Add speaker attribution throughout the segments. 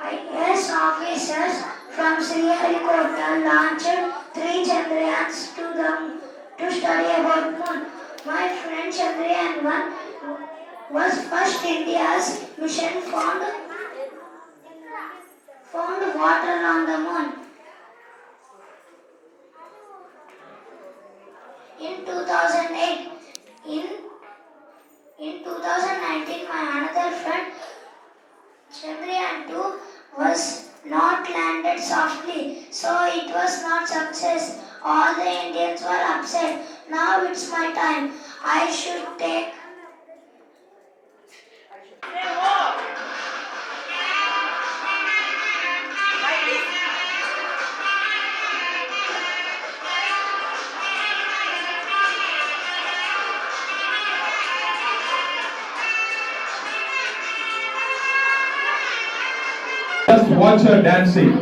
Speaker 1: IAS officers from Sriharikota launched 3 Chandrayans to study about moon. My friend Chandrayaan 1 was first India's mission found water on the moon. In 2008, in 2019, my another friend Chandrayaan 2 was not landed softly, so it was not success. All the Indians were upset. Now it's my time. I should take.
Speaker 2: Just watch her dancing.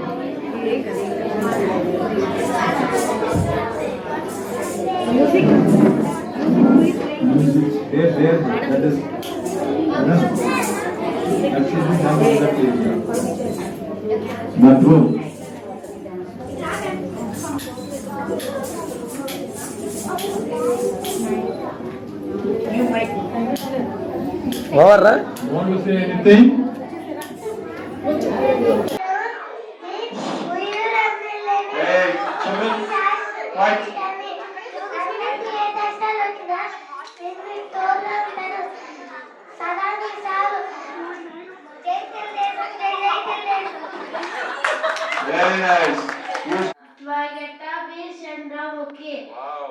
Speaker 2: Music. There. That is. That should be done in that area. That room.
Speaker 3: What?
Speaker 2: Want to say anything? Hey, come in. Right. Very nice.
Speaker 1: My guitar is Chandramukhi.
Speaker 2: Wow.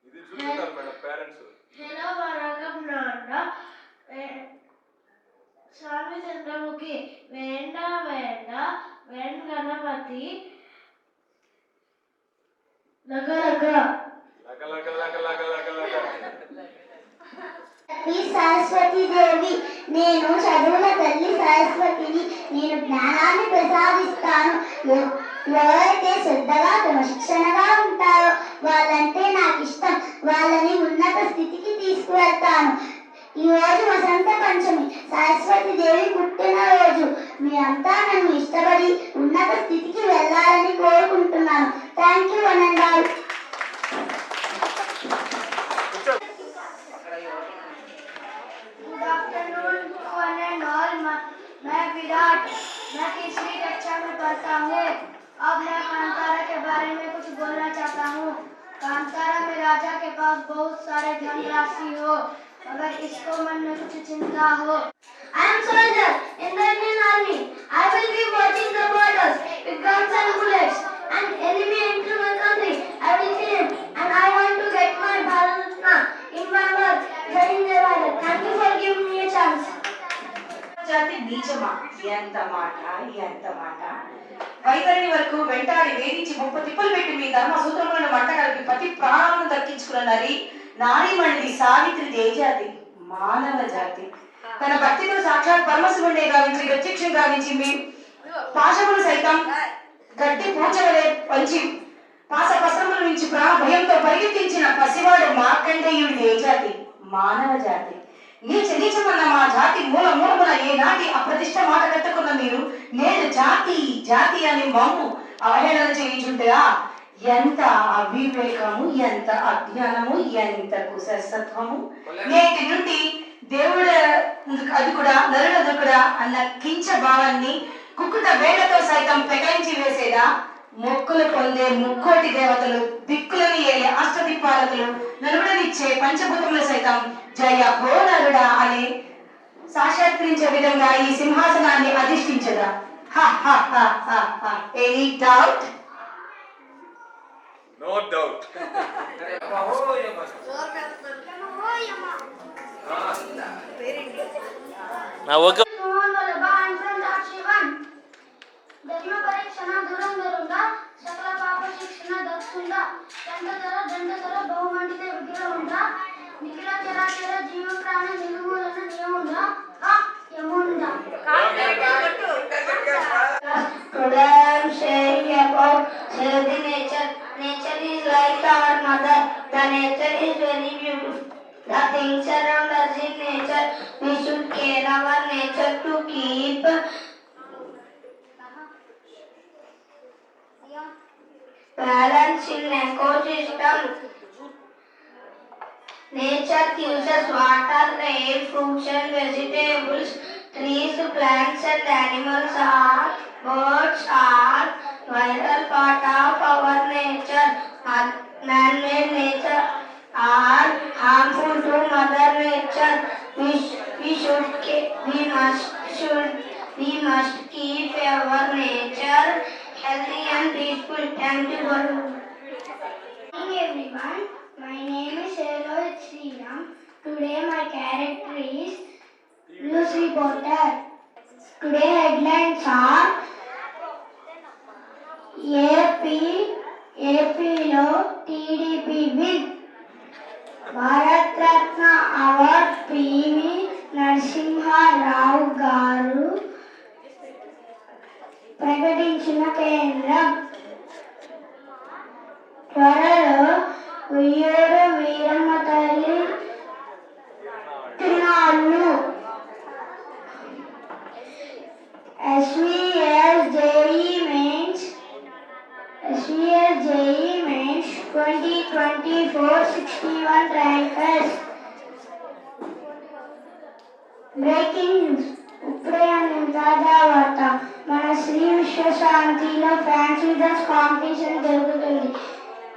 Speaker 2: ఇది చూస్తున్నారు madam parents.
Speaker 1: Hello, Varakam Nanda. Swami Chandramukhi. Venda, Ven Ganapati. Laga. Saraswati Devi, నేను చదువుల తల్లి సరస్వతిని. నేను జ్ఞానాన్ని ప్రసాదిస్తాను. ఎవరైతే శ్రద్ధగా క్రమశిక్షణగా ఉంటారో వాళ్ళంటే నాకు ఇష్టం. వాళ్ళని ఉన్నత స్థితికి తీసుకువెళ్తాను. ఈ రోజు వసంత పంచమి, సరస్వతి దేవి పుట్టిన రోజు. మీరంతా నన్ను ఇష్టపడి ఉన్నత స్థితికి వెళ్ళాలని కోరుకుంటున్నాను. థ్యాంక్ యూ అనందాలు. Good afternoon to one and all. मैं विराट, मैं तीसरी कक्षा में पढ़ता हूँ. अब मैं कांतारा के बारे में कुछ बोलना चाहता हूँ. कांतारा में राजा के पास बहुत सारे धनराशि हो, अगर इसको मन में कुछ चिंता हो. I am soldier in the Indian Army. I will be watching the borders with guns and bullets. And enemy enter my country, I will kill him. And I want to get my Bharat Ratna in my work. Thank you for giving me a chance.
Speaker 4: జాతి నీచమా, ఎంత మాట. వైతరిని వరకు వెంటాడి వేధించి 30 తిప్పలు పెట్టి మీ ధర్మ సూత్రములను మంట కలిపి పతి ప్రాణములను దక్కించుకున్న నారీమణిది సావిత్రి దేజాతి మానవ జాతి. తన భక్తితో సాక్షాత్ పరమశివుడే గావించి ప్రత్యక్షం గావించి మీ పాశములు సైతం గట్టి పూజవలే పంచి పాశపస్రముల నుంచి ప్రాణ భయంతో పరిగెత్తించిన పసివాడు మార్కండేయుడి దేజాతి మానవ జాతి. నీచమన్న మా జాతి మూలమున ఏనాటి అప్రతిష్ట మాట కట్టుకున్న మీరు నేడు జాతి అని మమ్ము అవహేళన చేయించుంటా. ఎంత అవివేకము, ఎంత అజ్ఞానము, ఎంత కుశస్తత్వము. నేటి నుండి దేవుడు అది కూడా నరుడు కూడా అన్న కించ భావాన్ని కుక్కుట వేళ్లతో సైతం పెకలించి వేసేదా. మొక్కులు పొందే ముక్కోటి దేవతలు, దిక్కులని ఏలే అష్టదిక్పాలకులు, నరుడనిచ్చే పంచభూతములు సైతం జయ హో నరుడా అని సాక్షాత్కరించే విధంగా ఈ సింహాసనాన్ని అధిష్ఠించదా. Any doubt?
Speaker 2: No doubt.
Speaker 1: ధర్మ పరీక్షణ దురంధరుందా, సకల పాప శిక్షణ దక్షుందా, దండధర బహుమండిత విగ్రహముందా, నిఖిల చరాచర జీవ ప్రాణ నిర్మూలన నియముందా, యముందా. Today I am sharing about healthy nature. Nature is like our mother. The nature is very beautiful. The things around us in nature, we should care our nature to keep balance in ecosystem. Nature gives us water, air, fruits and vegetables. Trees, plants and animals are birds are vital part of our nature. Man-made nature are harmful to Mother Nature. We must keep our nature healthy and peaceful. Thank you for Good evening everyone. My name is Eloy Sriram. Today my character is news reporter. Today headlines are APలో TDP win. Bharat Ratna award PV Narasimha Rao గారు ప్రకటించిన కేంద్రం. త్వరలో ఉయ్యూరు వీరమ్మ తల్లి తిరునాళ్ళు. SVS JEE Mains 2024 61 rankers. Breaking news. ఇప్పుడే తాజా వార్త. మన శ్రీ విశ్వశాంతిలో ఫ్యాన్సీ డ్రెస్ కాంపిటీషన్ జరుగుతుంది.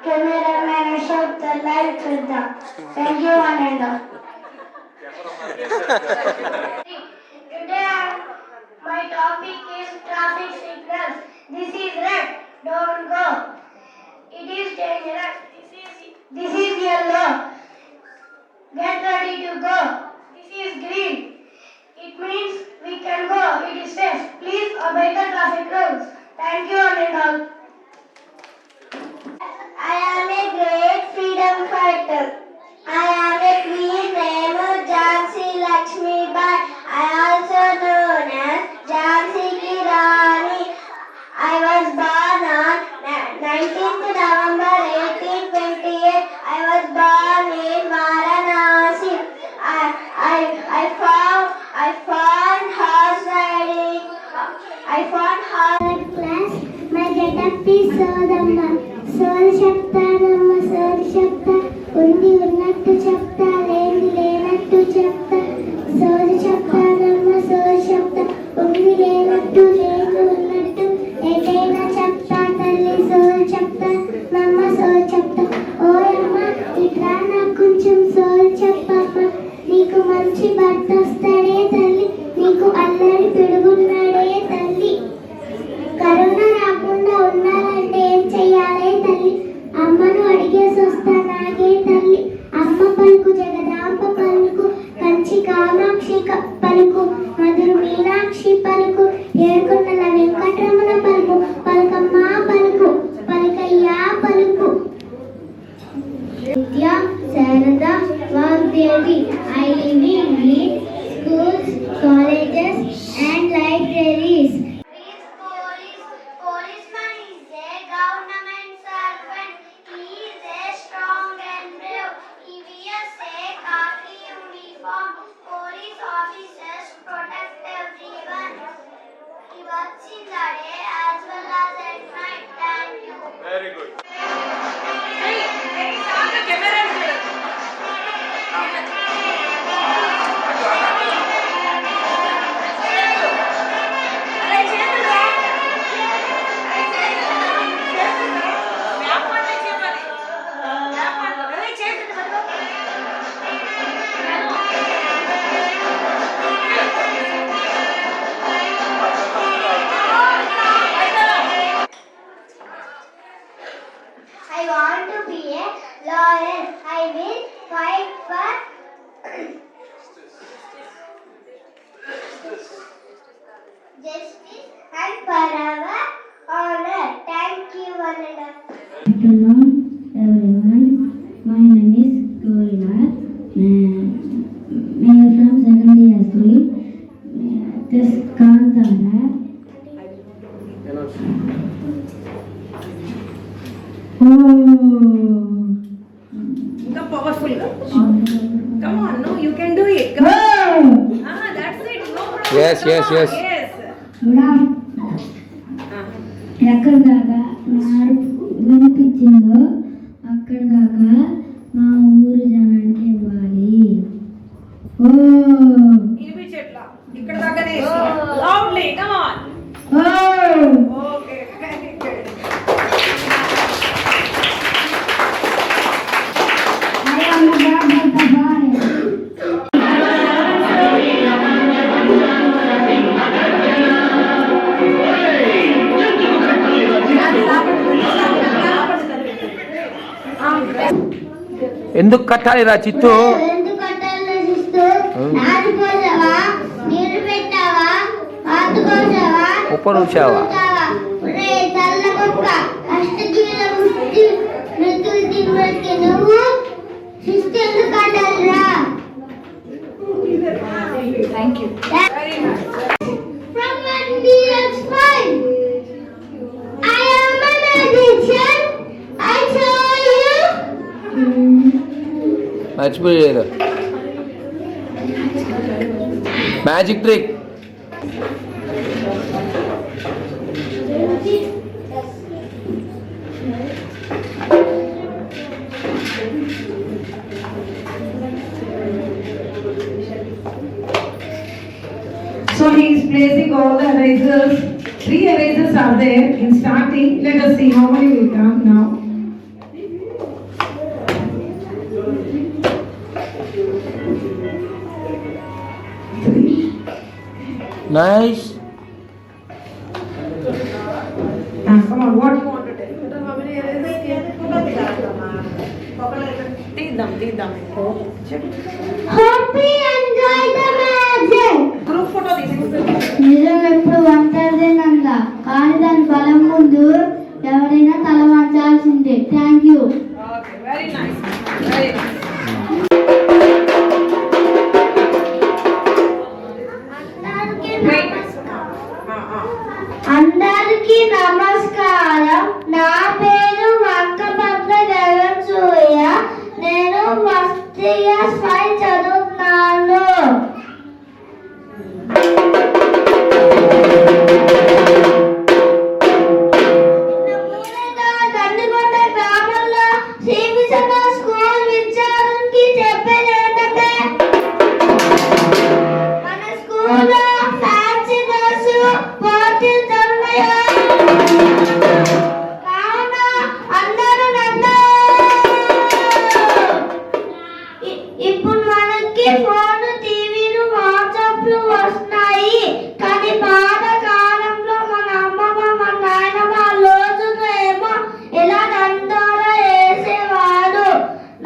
Speaker 1: కెమెరామెన్ అశోక్ తో లైవ్ చూద్దాం. థ్యాంక్ యూ అనండి. Today my topic is traffic signals. This is red, don't go. It is dangerous. This is yellow. Get ready to go. This is green. It means we can go. It is safe. Please obey the traffic rules. Thank you and all. I am a great freedom fighter. I am a queen named Jhansi Lakshmi Bai. I also known as Jhansi Ki Rani. I was born on 19th November 1828. I was born in Varanasi. I found horse riding. Class. My get-up is Sodamma. Sod చెప్తానమ్మ సోది చెప్తా. ఉంది ఉన్నట్టు చెప్తా, లేని లేనట్టు చెప్తా. సోది చెప్తానమ్మ సోది చెప్తా. ఉంది లేనట్టు లేదు ఉన్నట్టు ఏదైనా చెప్తా. తల్లి సోది చెప్తా, నమ్మ సోది చెప్తా. ఓయమ్మ ఇట్లా నాకు కొంచెం సోది చెప్పమ్మ. నీకు మంచి భర్త వస్తాడే తల్లి, నీకు అల్లరి పిడుగున్నాడే తల్లి. కరోనా రాకుండా ఉండాలంటే ఏం చెయ్యాలే తల్లి? అమ్మను అడిగేసి వస్తా నాగే తల్లి. అమ్మ పలుకు జగదాంబ పలుకు, కంచి కామాక్షి పలుకు, మధురు మీనాక్షి పలుకు, ఏడుకొండల వెంకటరమణ పలుకు, పలుకమ్మ పలుకు, పలుకయ్యా పలుకు. విద్య Sharada Vagdevi. I live in schools, colleges and libraries. Policeman is a government servant. He is a strong and brave. He wears a khaki uniform. Police officers protect everyone. He works in the day as well as at night. Thank you.
Speaker 3: Very good.
Speaker 1: I want to be a lawyer. I will fight for justice and for our honor. Thank you, Vananda.
Speaker 5: Good afternoon, everyone. My name is Gorina. I am from second year school. This Kantara.
Speaker 4: ఇంకా powerful గా. Come on, no, you can do it. Come on. That's it. No problem.
Speaker 3: Yes,
Speaker 4: Come
Speaker 3: yes,
Speaker 4: on.
Speaker 3: yes.
Speaker 5: ఎక్కడ దాకా నా వినిపి వచ్చిందో అక్కడ దాకా మా ఊరు జనానికి ఇవ్వాలి. ఓ
Speaker 6: వినిపించట్లా ఇక్కడ దాకానే loudly come on okay very good
Speaker 5: I am a god of the boy.
Speaker 3: ఎందుకు కట్టాలిరా చిత్తు?
Speaker 5: ఎందుకు కట్టాలి సిస్టు? నాటుకోసావా, నీరు పెట్టావా, ఆతుకోసావా,
Speaker 3: ఉపరుచావా?
Speaker 5: ఒరే తల్ల కుక్క, అష్టజీవుల ముష్టి మృతులు తినబట్టి నువ్వు సిస్టు ఎందుకు కట్టాలిరా?
Speaker 6: Thank you very nice
Speaker 5: From 1 years 5, I am a magician. I show you.
Speaker 3: మర్చిపోయారు magic trick.
Speaker 6: So he is placing all the erasers. 3 erasers are there in starting. Let us see how many will come now.
Speaker 3: Nice.
Speaker 6: Come on, what you want to tell? How many erasers came? తీద్దాం
Speaker 5: Hope you enjoy the magic.
Speaker 6: Group photo తీసుకుంటాం.
Speaker 5: నిజం ఎప్పుడు ఒంటరిదేనంగా, కానీ దాని బలం ముందు ఎవరైనా తల వంచాల్సిందే. Thank you.
Speaker 6: Okay very nice very nice
Speaker 5: అందరికీ నమస్కారం. నా పేరు వంకపట్ల జగన్సూయ. నేను ఫస్ట్ ఇయర్ 5 చదువుతున్నాను. గండికొండ గ్రామంలో శ్రీకృష్ణ స్కూల్ విద్యార్థులకి చెప్పేది ఏంటంటే, మన స్కూల్లో ఫ్యాన్సీ డ్రెస్ పోటీలు జరుగుతాయి. కావున అందరూ నన్ను ఇప్పుడు మనకి ఫోన్, టీవీలు, వాట్సాప్లు వస్తున్నాయి. కానీ పాతకాలంలో మన అమ్మమ్మ, మన నాయనమ్మ రోజులో ఏమో ఇలా దండోరా వేసేవారు.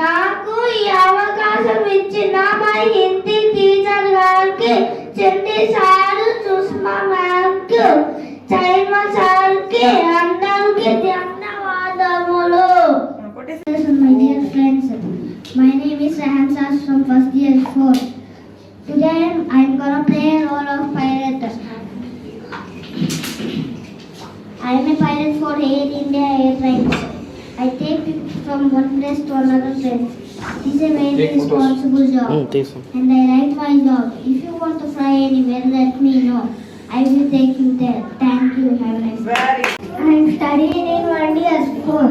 Speaker 5: నాకు ఈ అవకాశం ఇచ్చిన మా హిందీ టీచర్ గారికి, చెండి సారు, సుష్మా మ్యామ్కి, చైమా సార్కి అందరికీ ధన్యవాదములు. My dear friends, my name is Raham Sas from first year 4. Today I am gonna play a role of pirate. I am a pirate for Air India Airlines. I take people from one place to another place. It is a very responsible job, and I like my job. If you want to fly anywhere, let me know. I will take you there. Thank you. Have a nice day.
Speaker 6: Very
Speaker 5: I am studying in 1 year 4.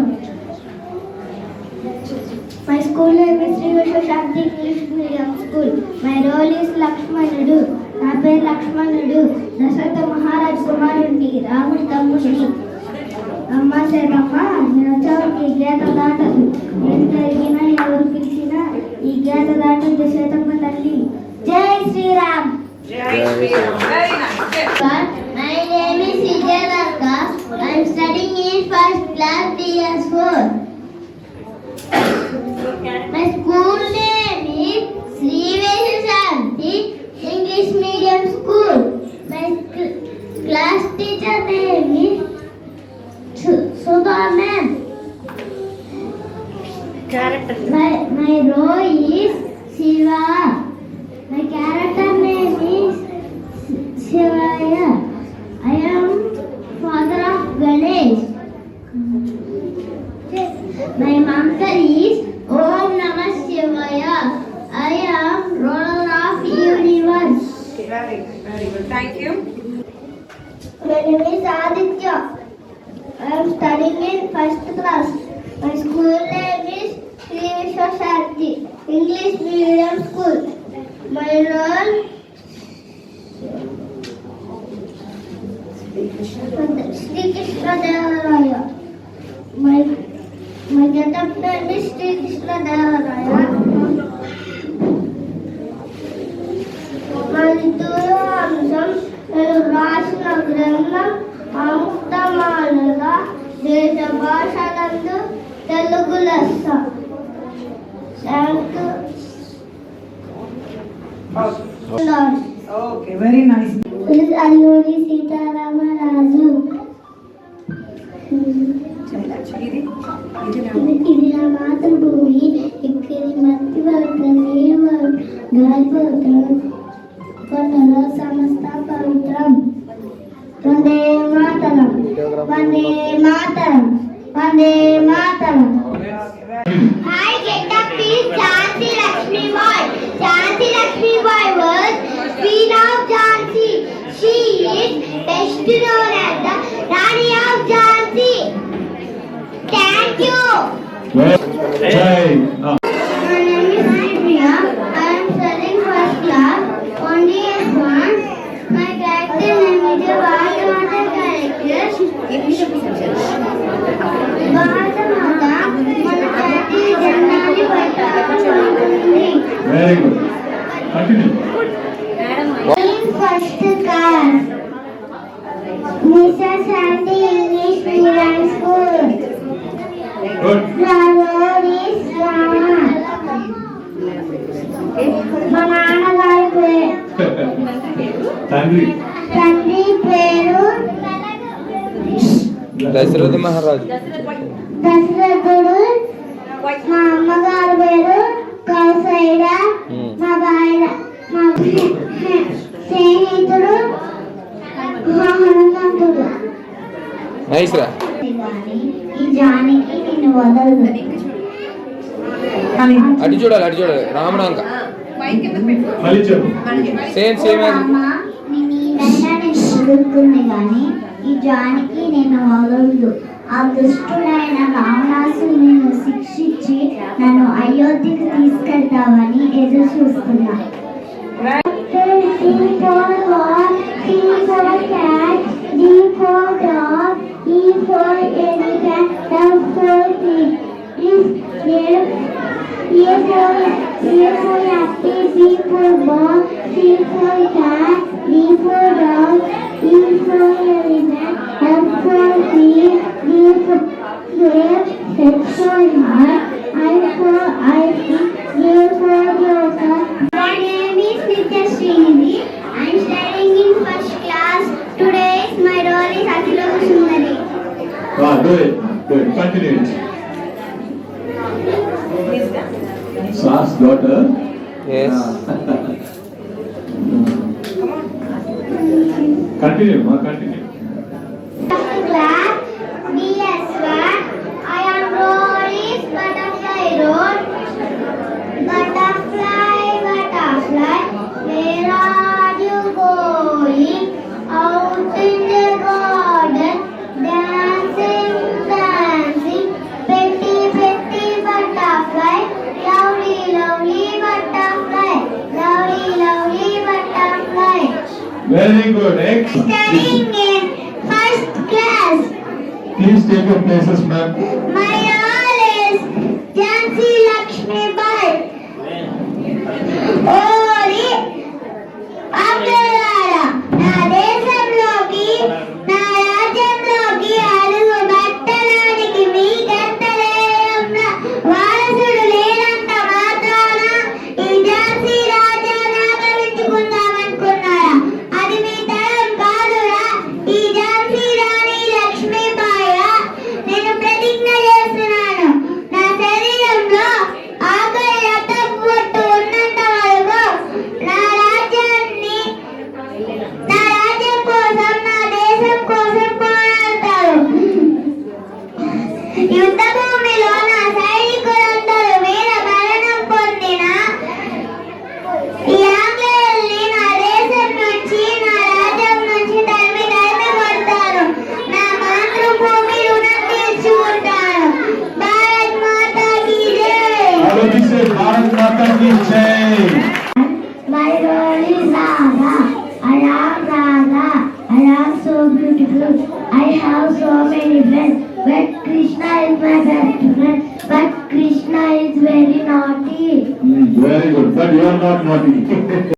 Speaker 5: My school name is Sri Vishwa Shanti English Medium School. My role is Lakshmanudu. నా పేరు లక్ష్మణుడు. దశరథ మహారాజ్ కుమారుడిని, రాముడి తమ్ముడిని. అమ్మ శరమ్మ, నేను వచ్చావు ఈ గీత దాటదు. ఏం జరిగినా, ఎవరు పిలిచినా ఈ గీత దాటదు సీతమ్మ తల్లి. Jai Shriram.
Speaker 6: Jai Shriram very nice
Speaker 5: My name is Vijayanaka. I am studying in first class DS4. My school name is Sri Vishwa Shanti English Medium School. My class teacher name is Sudha ma'am.
Speaker 6: character
Speaker 5: My role is Shiva. My character name is Shivaya. I am father of Ganesh. My mantra is Om Namah Shivaya. I am ruler of universe.
Speaker 6: very good thank you
Speaker 5: My name is Aditya. I am studying in first class. My school name is Sri Vishwa Shanti English Medium School. My role Sri Krishna Devaraya. My get-up name is Sri Krishna Devaraya. My little Hamsam రాసిన గ్రంథం ఆముక్తమాలగా దేశ భాషలందు తెలుగు లెస్స.
Speaker 6: Okay, very nice.
Speaker 5: Alluri Sitaramaraju. ఇది నా మాతృభూమి, ఇక్కడి మట్టి వరకు నీరు గాలిపోతాం కొండలో సమస్త పవిత్రం. Vande Mataram, Vande Mataram, Vande Mataram. My get-up is Jhansi Lakshmi Bai. Jhansi Lakshmi Bai was Queen of Jhansi. She is best known as the Rani of Jhansi. Thank you.
Speaker 2: Jai.
Speaker 5: My name is Priya. I am studying first class. Only S1. My character name is Bharatmata character. Bharatmata మన జాతీయ జెండాని పట్టుకుంటుంది.
Speaker 2: Very good. Continue.
Speaker 5: In first class. Mrs. Shanti English Medium School.
Speaker 2: Good.
Speaker 5: The road is Rama. మా నాన్నగారి
Speaker 2: Tanvi.
Speaker 5: తండ్రి పేరు
Speaker 3: దశరథ మహారాజు.
Speaker 5: దశరథుడు. మా అమ్మగారి పేరు కౌసల్య. మా స్నేహితుడు మా హనుమంతుడు.
Speaker 3: నైస్ రా.
Speaker 5: ఈ జానకి నిన్ను వదలదు.
Speaker 3: అటు చూడాలి రామనాంక.
Speaker 2: మళ్ళీ చెప్పు.
Speaker 3: సేమ్
Speaker 5: అమ్మ నేనైనా నేను వదులుతుంది కానీ ఈ జానకి నేను వదలదు. ఆ దుష్టుడైన రావణాసుని నేను శిక్షించి నన్ను అయోధ్యకు తీసుకెళ్తావని ఎదురు చూస్తున్నా. My name is Nitya Srinidhi. I am studying in first class. Today my role is Akhiloka Sundari.
Speaker 2: Do it. Continue it. Sa's daughter.
Speaker 3: Yes.
Speaker 2: Continue. Continue.
Speaker 5: First class DS1. I am role is butterfly road. Butterfly, butterfly, where are you going? Out in the garden, dancing, dancing. Pretty, pretty butterfly, lovely, lovely butterfly, lovely, lovely butterfly.
Speaker 2: Very good. Next.
Speaker 5: Studying in first class.
Speaker 2: Please take your places, ma'am.
Speaker 5: My role is Jhansi Lakshmi Bai. ఓరి అబ్దుల్లారా, నా దేశంలోకి నా రాజ్యంలోకి అడుగు పెట్టడానికి మీ గంటలేనంత వారసుడు లేనంత మాత్రాన ఈ ఝాన్సీ రాజ్యాన్ని ఆక్రమించుకుందామనుకున్నారా? అది మీ తరం కాదురా. ఈ ఝాన్సీ రాణి లక్ష్మీబాయి నేను ప్రతిజ్ఞ చేస్తున్నాను. నా శరీరంలో ఆఖరి రక్తపు బొట్టు ఉన్నంత వరకు నా రాజ్యం కోసం, నా దేశం కోసం పోరాడతారు. యుద్ధ భూమిలో నా సైనికులందరూ వీర మరణం పొందిన ఈ ఆంగ్లేయుల్ని నా దేశం నుంచి, నా రాజ్యం నుంచి తరిమి కొడతారు. నా మాతృభూమి రుణం తీర్చుకుంటాను. భారత truth. I have so many friends, but Krishna is my best friend. But Krishna is very naughty.
Speaker 2: Very good. But you are not naughty.